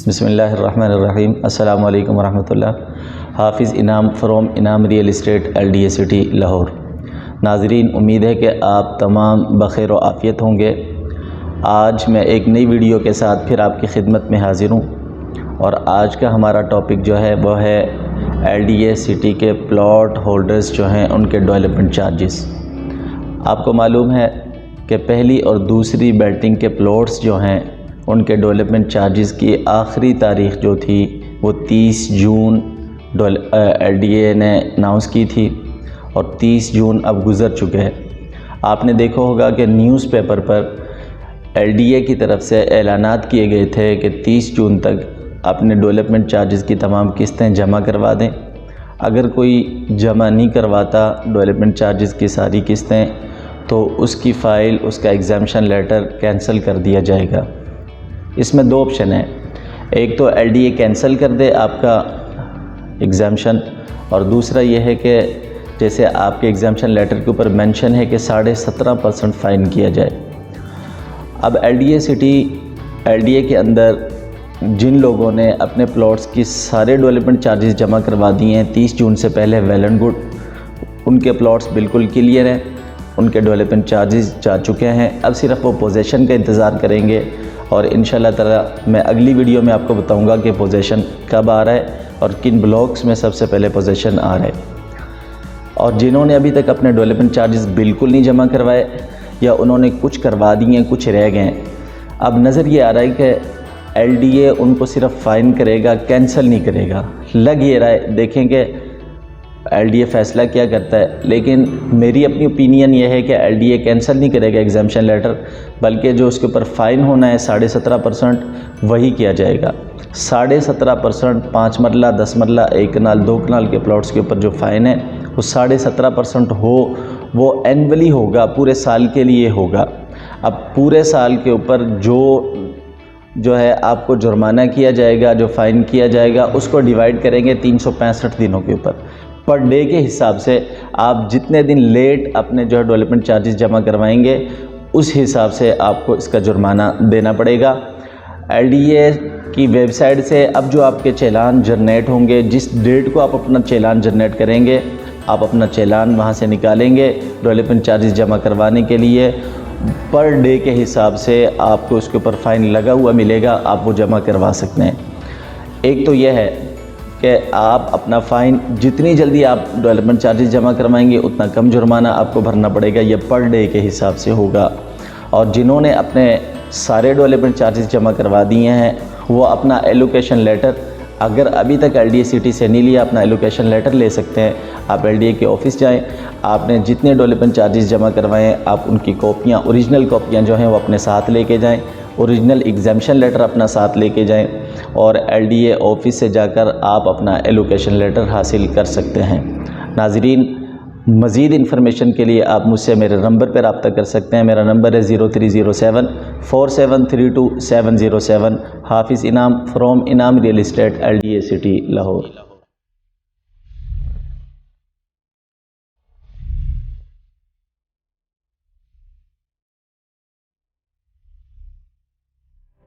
बिस्मिल्लाहिर्रहमानिर्रहीम। अस्सलामु अलैकुम वरहमतुल्लाह। हाफिज़ इनाम फ्रॉम इनाम real estate LDA city Lahore. नाज़रीन, उम्मीद है कि आप तमाम बख़ैर व आफ़ियत होंगे। आज मैं एक नई वीडियो के साथ फिर आपकी खिदमत में हाज़िर हूँ और आज का हमारा टॉपिक जो है वह है LDA सिटी के प्लॉट होल्डर्स जो हैं उनके डेवलपमेंट चार्जेस। आपको मालूम है कि पहली और दूसरी बेल्टिंग के प्लॉट्स जो हैं उनके डेवलपमेंट चार्जेस की आखिरी तारीख़ जो थी वो 30 जून LDA ने अनाउंस की थी और 30 जून अब गुज़र चुके हैं। आपने देखा होगा कि न्यूज़पेपर पर LDA की तरफ से ऐलानात किए गए थे कि 30 जून तक अपने डेवलपमेंट चार्जेस की तमाम किस्तें जमा करवा दें। अगर कोई जमा नहीं करवाता डेवलपमेंट चार्जेस की सारी किस्तें तो उसकी फ़ाइल, उसका एग्जामिशन लेटर कैंसिल कर दिया जाएगा। इसमें दो ऑप्शन हैं, एक तो LDA कैंसिल कर दे आपका एग्जामिशन और दूसरा ये है कि जैसे आपके एग्जामिशन लेटर के ऊपर मेंशन है कि 17.5% फ़ाइन किया जाए। अब LDA के अंदर जिन लोगों ने अपने प्लॉट्स की सारे डेवलपमेंट चार्जेस जमा करवा दिए हैं 30 जून से पहले, वेल एंड गुड, उनके प्लॉट्स बिल्कुल क्लियर हैं, उनके डेवलपमेंट चार्जेस जा चुके हैं। अब सिर्फ वो पोजेसन का इंतज़ार करेंगे और इंशाल्लाह ताला मैं अगली वीडियो में आपको बताऊंगा कि पोजेसन कब आ रहा है और किन ब्लॉक्स में सबसे पहले पोजेसन आ रहा है। और जिन्होंने अभी तक अपने डेवलपमेंट चार्जेस बिल्कुल नहीं जमा करवाए या उन्होंने कुछ करवा दिए हैं, कुछ रह गए हैं, अब नज़र ये आ रहा है कि LDA उनको सिर्फ फ़ाइन करेगा, कैंसिल नहीं करेगा। लग ये रहा है, देखें कि LDA फ़ैसला क्या करता है। लेकिन मेरी अपनी ओपिनियन ये है कि LDA कैंसिल नहीं करेगा एग्जामिशन लेटर, बल्कि जो उसके ऊपर फ़ाइन होना है 17.5% वही किया जाएगा। 17.5% 5 मरला, 10 मरला, 1 कनाल, 2 कनाल के प्लॉट्स के ऊपर जो फ़ाइन है वो 17.5% वो एनुअली होगा, पूरे साल के लिए होगा। अब पूरे साल के ऊपर जो है आपको जुर्माना किया जाएगा, जो फ़ाइन किया जाएगा, उसको डिवाइड करेंगे 365 दिनों के ऊपर। पर डे के हिसाब से आप जितने दिन लेट अपने जो है डेवलपमेंट चार्जेस जमा करवाएंगे उस हिसाब से आपको इसका जुर्माना देना पड़ेगा। LDA की वेबसाइट से अब जो आपके चालान जनरेट होंगे, जिस डेट को आप अपना चालान जनरेट करेंगे, आप अपना चालान वहाँ से निकालेंगे डेवलपमेंट चार्जेस जमा करवाने के लिए। पर डे के हिसाब से आपको उसके ऊपर फ़ाइन लगा हुआ मिलेगा, आप वो जमा करवा सकते हैं। एक तो यह है कि आप अपना फ़ाइन जितनी जल्दी आप डेवलपमेंट चार्जेस जमा करवाएंगे उतना कम जुर्माना आपको भरना पड़ेगा, ये पर डे के हिसाब से होगा। और जिन्होंने अपने सारे डेवलपमेंट चार्जेस जमा करवा दिए हैं वो अपना एलोकेशन लेटर, अगर अभी तक LDA सिटी से नहीं लिया, अपना एलोकेशन लेटर ले सकते हैं। आप LDA के ऑफ़िस जाएं, आपने जितने डेवलपमेंट चार्जेस जमा करवाए हैं आप उनकी कॉपियाँ, ओरिजिनल कॉपियाँ जो हैं वो अपने साथ लेके जाएं, ओरिजिनल एग्जामिशन लेटर अपना साथ लेके जाएं और LDA ऑफ़िस से जाकर आप अपना एलोकेशन लेटर हासिल कर सकते हैं। नाज़रीन, मज़ीद इन्फॉर्मेशन के लिए आप मुझसे मेरे नंबर पर रब्ता कर सकते हैं। मेरा नंबर है 0307 4732 707। हाफिज़ इनाम फ्रॉम इनाम real estate LDA city Lahore.